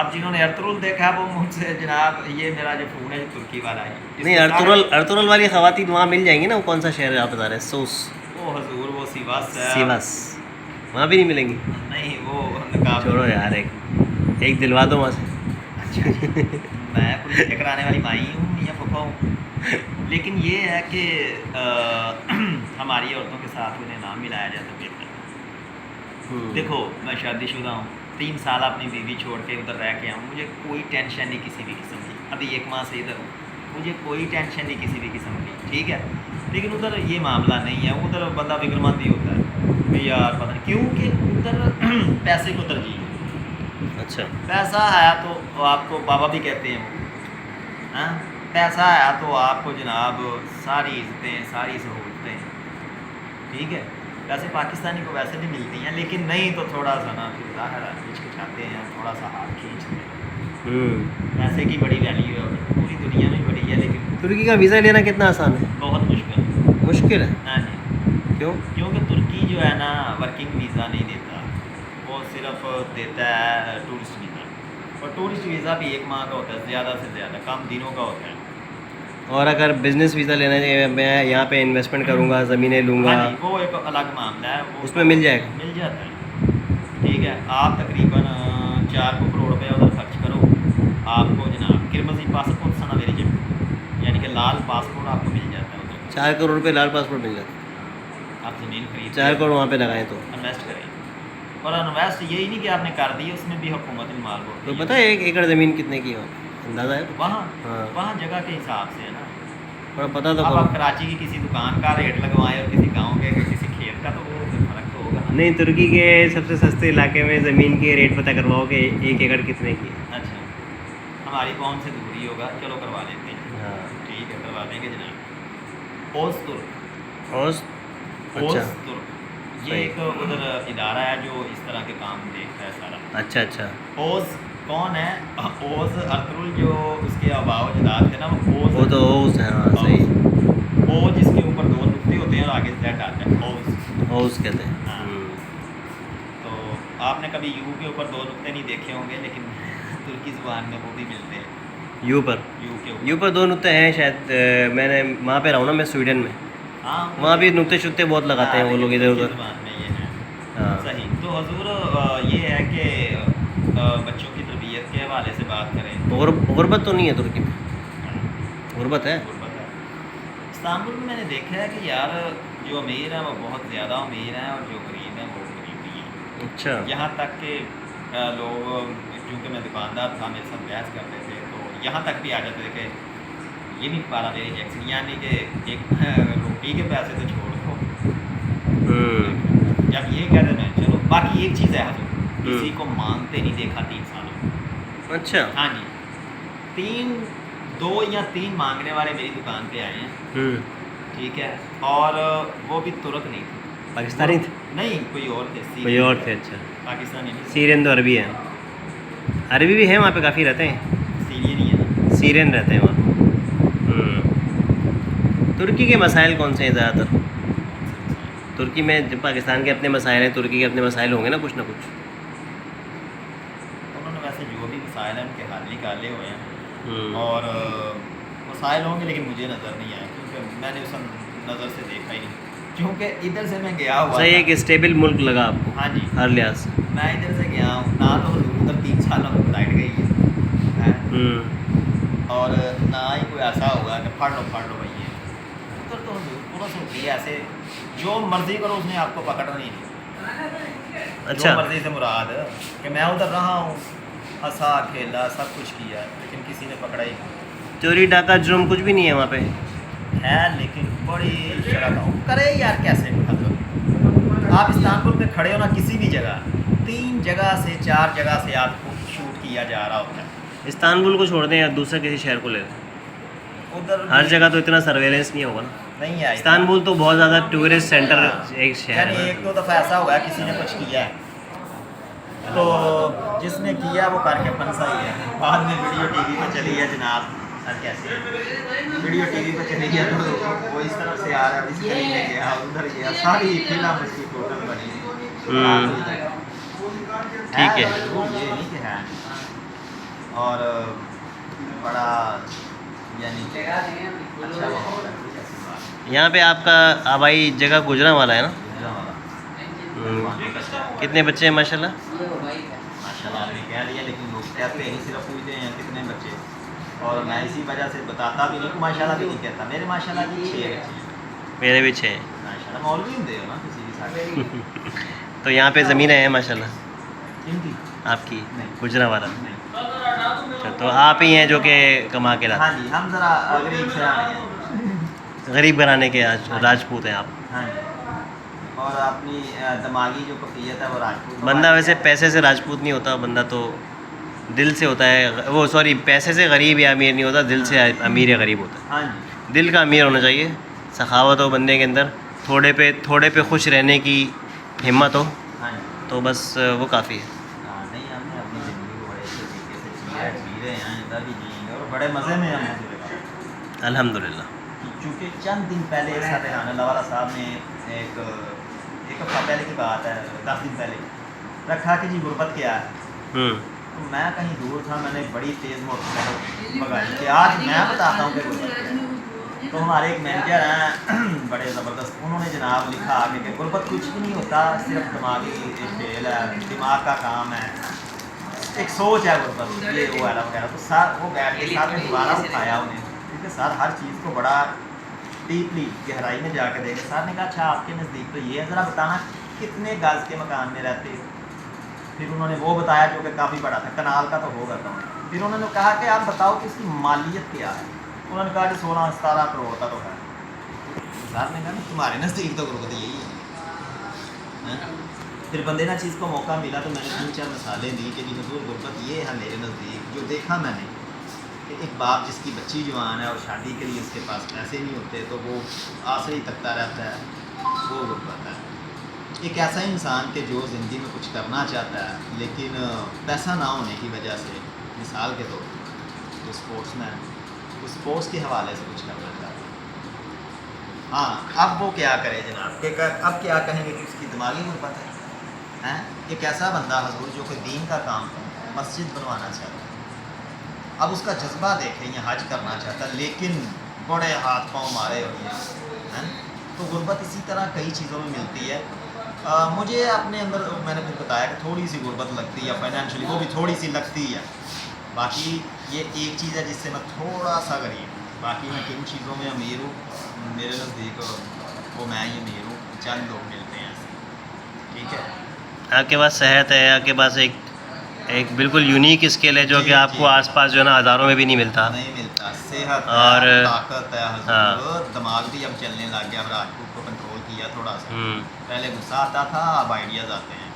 अब जिन्होंने अर्तुरुल देखा है वो मुझसे जनाब, ये मेरा जो फ़ोन है तुर्की वाला है। नहीं, अर्तुरुल वाली ख़वातीन वहाँ मिल जाएंगी ना? वो कौन सा शहर है आप बता रहे हैं? सोस? वो हजूर वो सिवास है। सिवास? वहाँ भी नहीं मिलेंगी? नहीं, वो नकाब। छोड़ो यार, एक दिलवा दो वहाँ से। अच्छा जी। मैं पुलिस कराने वाली माई हूँ या फुफा हूँ, लेकिन ये है कि हमारी औरतों के साथ उन्हें नाम मिलाया जाए तो बेहतर। देखो मैं शादीशुदा हूँ, 3 साल अपनी बीवी छोड़ के उधर रह के आऊँ, मुझे कोई टेंशन नहीं किसी भी किस्म की। अभी 1 माह से इधर हूँ, मुझे कोई टेंशन नहीं किसी भी किस्म की, ठीक है। लेकिन उधर ये मामला नहीं है। उधर बंदा फिक्रमंद ही होता है भी यार, पता नहीं क्योंकि उधर पैसे को तरजीह है। अच्छा। पैसा है तो आपको बाबा भी कहते हैं, हाँ, पैसा है तो आपको जनाब सारी इज्जतें, सारी सहूलतें, ठीक है। वैसे पाकिस्तानी को वैसे भी मिलती हैं, लेकिन नहीं तो थोड़ा सा ना फिर ज़ाहिर है हिचकिचाते हैं, थोड़ा सा हाथ खींचते हैं। पैसे की बड़ी वैल्यू है उधर, पूरी दुनिया में बड़ी है, लेकिन तुर्की का वीज़ा लेना कितना आसान है? बहुत मुश्किल। मुश्किल है? हाँ जी, क्यों? क्योंकि तुर्की जो है ना वर्किंग वीज़ा नहीं देता, वो सिर्फ देता है टूरिस्ट वीज़ा, और टूरिस्ट वीज़ा भी 1 माह का होता है, ज़्यादा से ज़्यादा कम दिनों का होता है। और अगर बिज़नेस वीज़ा लेना है, मैं यहाँ पे इन्वेस्टमेंट करूँगा, ज़मीनें लूँगा, हाँ जी, वो एक अलग मामला है, वो उसमें मिल जाएगा? मिल जाता है, ठीक है। आप तकरीबन 4 करोड़ रुपये उधर खर्च करो, आपको जनाब किरमजी पासपोर्ट सना मेरी जब, यानी कि लाल पासपोर्ट आपको मिल जाता है उधर। 4 करोड़ रुपये लाल पासपोर्ट मिल जाता है? आप ज़मीन खरीद 4 करोड़ वहाँ पे लगाएं तो इन्वेस्ट करें, और इन्वेस्ट यही नहीं कि आपने कर दी, उसमें भी हुकूमत माल तो होती पता है 1 एकड़ ज़मीन कितने की है? अंदाज़ा है? वहाँ हाँ। वहाँ जगह के हिसाब से है ना। थोड़ा पता तो अब करो। आप कराची की किसी दुकान का रेट लगवाएं और किसी गांव के किसी खेत का, तो वो फ़र्क तो होगा ना। नहीं, तुर्की के सबसे सस्ते इलाके में ज़मीन के रेट पता करवाओ कि 1 एकड़ कितने की है। अच्छा, हमारी पहुंच से दूरी होगा, चलो करवा लेते हैं। हाँ। ठीक है, करवा देंगे जनाब। ओज़तुर्क, और अच्छा ओज़तुर्क ये सही। एक उधर इदारा है जो इस तरह के काम देखता है सारा। अच्छा अच्छा। ओज़ कौन है? ओज़ अर्तुल जो उसके आबाओ जदाद थे ना, वो ओज़, वो तो ओस है, हाँ सही। ओ जिसके ऊपर 2 नुक्ते होते हैं और आगे जेड आता है, ओज़। ओस कहते हैं। हाँ। तो आपने कभी यू के ऊपर 2 नुक्ते नहीं देखे होंगे, लेकिन तुर्की ज़ुबान में वो भी मिलते हैं, यू पर। यू के ऊपर। यू पर 2 नुक्ते हैं शायद। मैंने वहाँ पे रहा हूँ ना मैं, स्वीडन में, हाँ, वहाँ भी नुक्ते शुक्ते बहुत लगाते हैं वो लोग इधर उधर। ज़ुबान में ये है। हाँ। सही। तो हजूर ये है कि बच्चों की तरबियत के हवाले से बात करें, गुरबत तो नहीं है तुर्की में? गुरबत है? गुर्बत है। इस्तांबुल में मैंने देखा है कि यार जो अमीर हैं वो बहुत ज़्यादा अमीर हैं, और जो गरीब हैं वो गरीब ही हैं। अच्छा। यहाँ तक कि लोग, क्योंकि मैं दुकानदार था, मेरे साथ बहस करते थे, तो यहाँ तक भी आ जाते थे कि ये भी पारा मेरी जैक्सन, यानी कि एक रोटी के पैसे तो छोड़ दो। जब ये कहते मैं चलो, बाकी एक चीज़ है हजूर, किसी को मांगते नहीं देखा 3 सालों में। अच्छा। हाँ जी, 2 या 3 मांगने वाले मेरी दुकान पे आए हैं, ठीक है, और वो भी तुर्क नहीं थे, पाकिस्तानी थे? नहीं, कोई और थे, कोई और थे? अच्छा। पाकिस्तानी नहीं, सीरियन तो अरबी है, अरबी भी है वहाँ पे, काफ़ी रहते हैं। सीरियन ही है ना। सीरियन रहते हैं वहाँ। तुर्की के मसाइल कौन से हैं ज़्यादातर? तुर्की में जब पाकिस्तान के अपने मसाइल हैं, तुर्की के अपने मसाइल होंगे ना कुछ ना कुछ। उन्होंने वैसे जो भी मसाइल हैं उनके हल निकाले हुए हैं, और मसाइल होंगे, लेकिन मुझे नज़र नहीं आया, क्योंकि मैंने उस नज़र से देखा ही नहीं, क्योंकि इधर से मैं गया हुआ सही, था। एक स्टेबल मुल्क लगा आपको? हाँ जी, हर लिहाज से। मैं इधर से गया हूँ ना, तो उधर 3 सालों में फ्लाइट गई है, और ना ही कोई ऐसा होगा कि फाड़ लो भैया। उधर तो पूरा होती है ऐसे, जो मर्ज़ी करो उसने आपको पकड़ना ही नहीं। अच्छा। जो मर्ज़ी से मुराद कि मैं उधर रहा हूँ, हंसा खेला सब कुछ किया, लेकिन किसी ने पकड़ा ही नहीं। चोरी डाका जुर्म कुछ भी नहीं है वहाँ पे? है, लेकिन बड़ी शर्त हो करे यार, कैसे मतलब आप इस्तांबुल पे खड़े हो ना, किसी भी जगह 3 जगह से 4 जगह से आपको शूट किया जा रहा होता है। इस्तांबुल को छोड़ दें या दूसरे किसी शहर को ले लें, उधर हर जगह तो इतना सर्वेलेंस नहीं होगा ना। नहीं है इस्तांबुल तो बहुत ज़्यादा टूरिस्ट सेंटर एक शहर यानी है। 1-2 दफ़ा ऐसा हुआ है किसी ने कुछ किया है, तो जिसने किया वो करके फंसा ही है, बाद में वीडियो टीवी पे चली है जनाब। कैसे वीडियो टीवी पे चली गया, तो वो इस तरफ से आ रहा है, इस गली में गया, उधर गया, सारी फिल्म उसकी टोटल बनी। ठीक है। ये नहीं कि है, और बड़ा यानी कि अच्छा माहौल है, कुछ ऐसी बात यहाँ पे आपका आबाई जगह गुजरांवाला है ना? नहीं। कितने बच्चे हैं माशाल्लाह? माशाल्लाह आपने कह लिया, लेकिन लोग कहते हैं, सिर्फ पूछते हैं कितने बच्चे, और मैं इसी वजह से बताता भी नहीं, माशाल्लाह भी नहीं कहता। मेरे माशाल्लाह की 6 बच्चे हैं। मेरे भी 6 माशाल्लाह, मौलवी होते हो ना किसी भी साथ। तो यहाँ पे ज़मीनें हैं माशाल्लाह इनकी आपकी नहीं। गुजरांवाला में? नहीं। अच्छा, तो आप ही हैं जो कि कमा के लाते हाँ जी, हम ज़रा गरीब से आए हैं। गरीब घराने के राजपूत हैं आप? हाँ जी, और अपनी दिमागी जो कफियत है वो राजपूत। बंदा वैसे पैसे से राजपूत नहीं होता, बंदा तो दिल से होता है वो, सॉरी, पैसे से गरीब या अमीर नहीं होता, दिल से अमीर या गरीब होता है। हाँ जी, दिल का अमीर होना चाहिए, सखावत हो बंदे के अंदर, थोड़े पे खुश रहने की हिम्मत हो, हाँ जी। तो बस वो काफ़ी है। हाँ, नहीं हमने अपनी ज़िंदगी को बड़े अच्छे तरीके से जी रहे हैं, इधर भी जिएंगे और बड़े मज़े में हम गुजरेगा। अल्हम्दुलिल्लाह। क्योंकि चंद दिन पहले एक साथ राना वाला साहब ने एक हफ्ता पहले की बात है, 10 दिन पहले रखा कि जी गुर्बत क्या है। तो मैं कहीं दूर था, मैंने बड़ी तेज़ मोटरसाइकिल भगाई कि आज मैं बताता हूँ कि गुर्बत क्या है। तो हमारे एक मैनेजर हैं बड़े ज़बरदस्त, उन्होंने जनाब लिखा आगे कि गुर्बत कुछ भी नहीं होता, सिर्फ दिमागी एक खेल है, दिमाग का काम है, एक सोच है गुर्बत, ये वो है वगैरह। तो सर वो बैठ के साथ में दोबारा उठाया उन्हें, क्योंकि सर हर चीज़ को बड़ा डीपली गहराई में जाकर देखे। सर ने कहा अच्छा आपके नज़दीक तो ये है, ज़रा बताना कितने गज के मकान में रहते हो। फिर उन्होंने वो बताया जो कि काफ़ी बड़ा था, कनाल का तो होगा तो। फिर उन्होंने कहा कि आप बताओ कि इसकी मालियत क्या है। उन्होंने कहा कि 16-17 करोड़ का तो है। सर ने कहा ना तुम्हारे नज़दीक तो गुर्बत यही है। फिर बंदे ना चीज़ को मौका मिला तो मैंने 3-4 मिसालें दी कि जी हुजूर गुर्बत ये है मेरे नज़दीक, जो देखा मैंने कि एक बाप जिसकी बच्ची जवान है और शादी के लिए उसके पास पैसे नहीं होते तो वो आसरे ही तकता रहता है, वो गुर्बत है। एक ऐसा इंसान के जो ज़िंदगी में कुछ करना चाहता है लेकिन पैसा ना होने की वजह से, मिसाल के तौर पर जो स्पोर्ट्समैन उस स्पोर्ट्स के हवाले से कुछ करना चाहता है, हाँ अब वो क्या करे जनाब कि अब क्या कहेंगे कि उसकी दिमागी गुर्बत है। एक ऐसा बंदा हजूर जो कि दीन का काम मस्जिद बनवाना चाहता है, अब उसका जज्बा देखें, ये हज करना चाहता है लेकिन बड़े हाथ पाँव मारे हुए हैं। तो गुर्बत इसी तरह कई चीज़ों में मिलती है। मुझे अपने अंदर मैंने फिर बताया कि थोड़ी सी गुर्बत लगती है फाइनेंशियली, वो भी थोड़ी सी लगती है। बाकी ये एक चीज़ है जिससे मैं थोड़ा सा गरीब हूँ, बाकी मैं किन चीज़ों में अमीर हूँ, मेरे नज़दीक वो मैं ही अमीर हूँ, चंद लोग मिलते हैं ऐसे। ठीक है, आपके पास सेहत है, आपके पास एक बिल्कुल यूनिक स्किल है जो कि आपको आसपास जो है ना हज़ारों में भी नहीं मिलता। नहीं मिलता, सेहत और है, ताकत है हाँ, हजूर, दिमाग भी अब चलने लग गया, अब राजपूत को कंट्रोल किया थोड़ा सा। पहले गुस्सा आता था, अब आइडियाज़ आते हैं।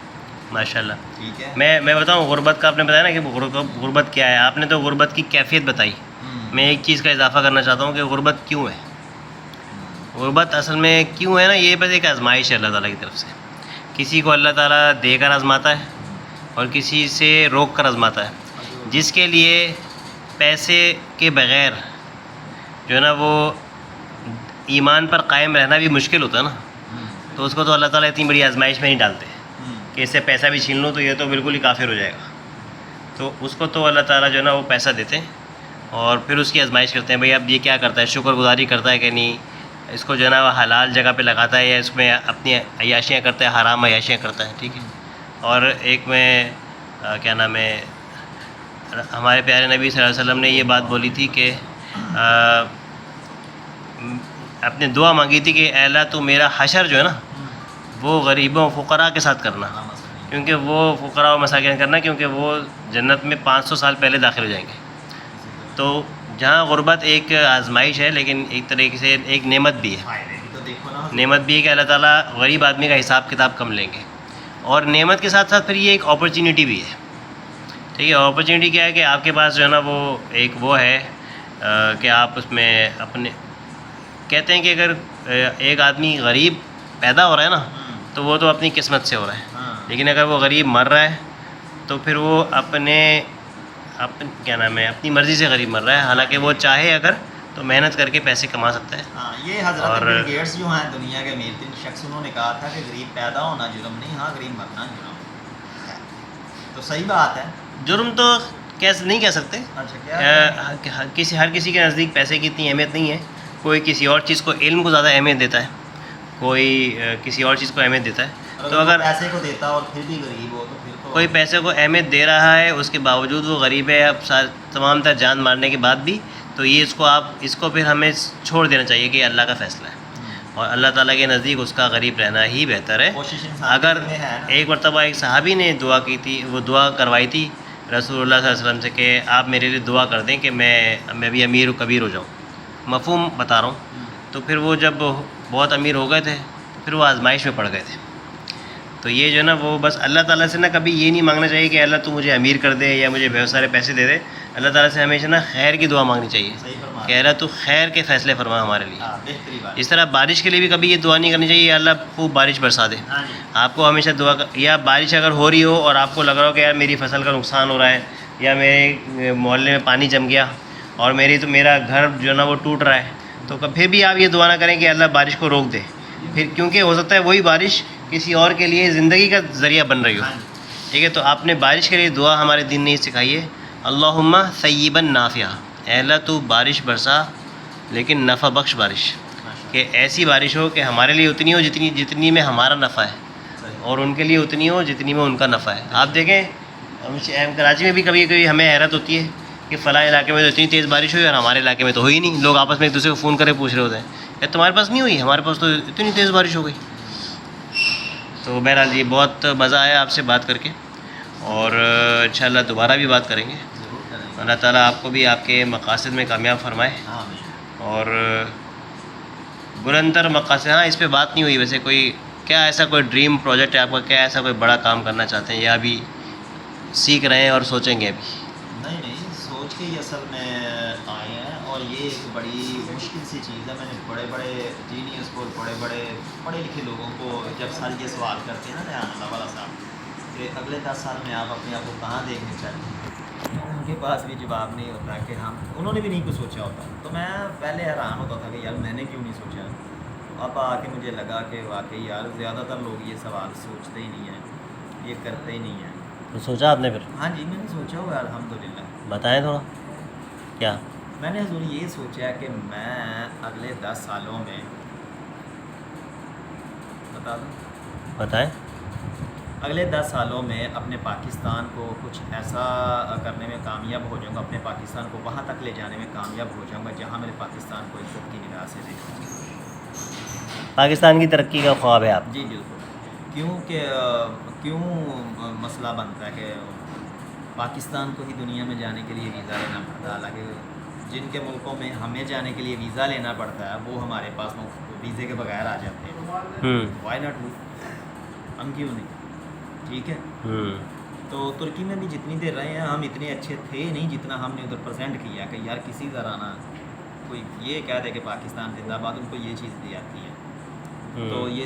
माशाल्लाह। ठीक है, मैं बताऊँ गुर्बत का, आपने बताया ना कि गुर्बत क्या है, आपने तो गुर्बत की कैफियत बताई। मैं एक चीज़ का इजाफा करना चाहता हूँ कि गुर्बत क्यों है। गुर्बत असल में क्यों है ना, ये बस एक आजमाइश है अल्लाह ताला की तरफ से। किसी को अल्लाह ताला देकर आजमाता है और किसी से रोक कर आजमाता है। जिसके लिए पैसे के बग़ैर जो है ना वो ईमान पर कायम रहना भी मुश्किल होता है ना, तो उसको तो अल्लाह ताला इतनी बड़ी आजमाइश में नहीं डालते कि इससे पैसा भी छीन लो तो ये तो बिल्कुल ही काफिर हो जाएगा। तो उसको तो अल्लाह ताला जो है ना वो पैसा देते हैं और फिर उसकी आजमाइश करते हैं, भाई अब ये क्या करता है, शुक्रगुजारी करता है कि नहीं, इसको जो है ना वो हलाल जगह पे लगाता है या इसमें अपनी अय्याशियाँ करता है, हराम अय्याशियाँ करता है। ठीक है, और एक में क्या नाम है, हमारे प्यारे नबी सल्लल्लाहु अलैहि वसल्लम ने ये बात बोली थी कि अपने दुआ मांगी थी कि अल्लाह तो मेरा हशर जो है ना वो गरीबों फ़ुक़रा के साथ करना, क्योंकि वो फ़ुक़रा और मसाकिन करना, क्योंकि वो जन्नत में 500 साल पहले दाखिल हो जाएंगे। तो जहाँ गुर्बत एक आजमाइश है लेकिन एक तरीके से एक नेमत भी है। नेमत भी है कि अल्लाह ताला गरीब आदमी का हिसाब किताब कम लेंगे, और नेमत के साथ साथ फिर ये एक अपॉर्चुनिटी भी है। ठीक है, अपॉर्चुनिटी क्या है कि आपके पास जो है ना वो एक वो है कि आप उसमें अपने कहते हैं कि अगर एक आदमी गरीब पैदा हो रहा है ना तो वो तो अपनी किस्मत से हो रहा है, लेकिन अगर वो गरीब मर रहा है तो फिर वो अपने क्या नाम है अपनी मर्ज़ी से गरीब मर रहा है, हालांकि वो चाहे अगर तो मेहनत करके पैसे कमा सकता है। हाँ, ये हज़रत बिल गेट्स जो हैं दुनिया के अमीर तीन शख्स, उन्होंने कहा था कि गरीब पैदा होना जुर्म नहीं, हाँ गरीब मरना जुर्म है। तो सही बात है, जुर्म तो कैसे नहीं कह सकते। अच्छा, क्या हर किसी के नज़दीक पैसे की इतनी अहमियत नहीं है। कोई किसी और चीज़ को, इल्म को ज़्यादा अहमियत देता है, कोई किसी और चीज़ को अहमियत देता है। तो अगर पैसे को देता और फिर भी गरीब हो तो फिर तो कोई पैसे को अहमियत दे रहा है उसके बावजूद वो गरीब है, अब तमाम तर जान मारने के बाद भी, तो ये इसको फिर हमें छोड़ देना चाहिए कि अल्लाह का फ़ैसला है और अल्लाह ताला के नज़दीक उसका गरीब रहना ही बेहतर है। अगर एक मरतबा एक सहाबी ने दुआ की थी, वो दुआ करवाई थी रसूलुल्लाह सल्लल्लाहु अलैहि वसल्लम से कि आप मेरे लिए दुआ कर दें कि मैं भी अमीर कबीर हो जाऊँ। मफ़हूम बता रहा हूँ। तो फिर वो जब बहुत अमीर हो गए थे फिर वो आजमाइश में पड़ गए थे। तो ये जो है ना वो बस अल्लाह ताला से ना कभी ये नहीं मांगना चाहिए कि अल्लाह तू मुझे अमीर कर दे या मुझे बहुत सारे पैसे दे दे। अल्लाह ताला से हमेशा ना खैर की दुआ मांगनी चाहिए सही फरमा कि अल्लाह तू खैर के फ़ैसले फरमा हमारे लिए। हाँ, बेहतरी बात। इस तरह बारिश के लिए भी कभी ये दुआ नहीं करनी चाहिए अल्लाह खूब बारिश बरसा दे। हाँ जी, आपको हमेशा या बारिश अगर हो रही हो और आपको लग रहा हो कि यार मेरी फसल का नुकसान हो रहा है या मेरे मोहल्ले में पानी जम गया और मेरा घर जो है ना वो टूट रहा है, तो फिर भी आप ये दुआ ना करें कि अल्लाह बारिश को रोक दे, फिर क्योंकि हो सकता है वही बारिश किसी और के लिए ज़िंदगी का ज़रिया बन रही हो। हाँ जी, ठीक है, तो आपने बारिश के लिए दुआ हमारे दिन ने सिखाई है, अल्लाहुम्मा सय्यिबन नाफ़िया, ऐ अल्लाह तू बारिश बरसा लेकिन नफ़ा बख्श बारिश, माशा कि ऐसी बारिश हो कि हमारे लिए उतनी हो जितनी में हमारा नफ़ा है अल्लाह। और उनके लिए उतनी हो जितनी में उनका नफ़ा है। आप देखें हम कराची में भी कभी कभी हमें हैरत होती है कि फ़लाँ इलाके में तो इतनी तेज़ बारिश हुई और हमारे इलाके में तो हुई नहीं। लोग आपस में एक दूसरे को फ़ोन करके पूछ रहे होते हैं यार तुम्हारे पास नहीं हुई, हमारे पास तो इतनी तेज़ बारिश हो गई। तो बहरहाल ये बहुत मज़ा आया आपसे बात करके और इंशाल्लाह दोबारा भी बात करेंगे। ज़रूर करेंगे। अल्लाह ताला आपको भी आपके मकासद में कामयाब फरमाए हाँ, आमीन। और बुलंदर मकासद। हाँ, इस पे बात नहीं हुई वैसे, कोई क्या ऐसा कोई ड्रीम प्रोजेक्ट है आपका, क्या ऐसा कोई बड़ा काम करना चाहते हैं या अभी सीख रहे हैं और सोचेंगे अभी? नहीं नहीं, सोच के ही असल में आए हैं और ये एक बड़ी मुश्किल सी चीज़ है। मैंने बड़े बड़े जीनियस को, बड़े बड़े पढ़े लिखे लोगों को जब सर ये सवाल करते हैं ना रेहान अल्लाह वाला साहब कि अगले 10 साल में आप अपने आप को कहाँ देखने चाहिए, उनके पास भी जवाब नहीं होता कि उन्होंने भी नहीं कुछ सोचा होता। तो मैं पहले हैरान होता था कि यार मैंने क्यों नहीं सोचा। अब आके मुझे लगा कि वाकई यार ज़्यादातर लोग ये सवाल सोचते ही नहीं हैं, ये करते ही नहीं हैं। तो सोचा आपने फिर? हाँ जी, मैंने सोचा हुआ है अल्हम्दुलिल्लाह। बताएं थोड़ा क्या। मैंने हजूर ये सोचा कि मैं अगले 10 सालों में बता दूँ, बताएं। अगले 10 सालों में अपने पाकिस्तान को कुछ ऐसा करने में कामयाब हो जाऊंगा, अपने पाकिस्तान को वहाँ तक ले जाने में कामयाब हो जाऊंगा जहाँ मेरे पाकिस्तान को इज्जत की निगाह से देखा। पाकिस्तान की तरक्की का ख्वाब है आप? जी बिल्कुल। क्यों मसला बनता है कि पाकिस्तान को ही दुनिया में जाने के लिए वीज़ा लेना पड़ता है, हालांकि जिनके मुल्कों में हमें जाने के लिए वीज़ा लेना पड़ता है वो हमारे पास वीज़े के बगैर आ जाते हैं। वाई नॉट वी, हम क्यों नहीं? ठीक है। तो तुर्की में भी जितनी देर रहे हैं हम इतने अच्छे थे नहीं जितना हमने उधर प्रेजेंट किया कि यार किसी तरह ना कोई ये कह दे कि पाकिस्तान जिंदाबाद, उनको ये चीज़ दी जाती है। तो ये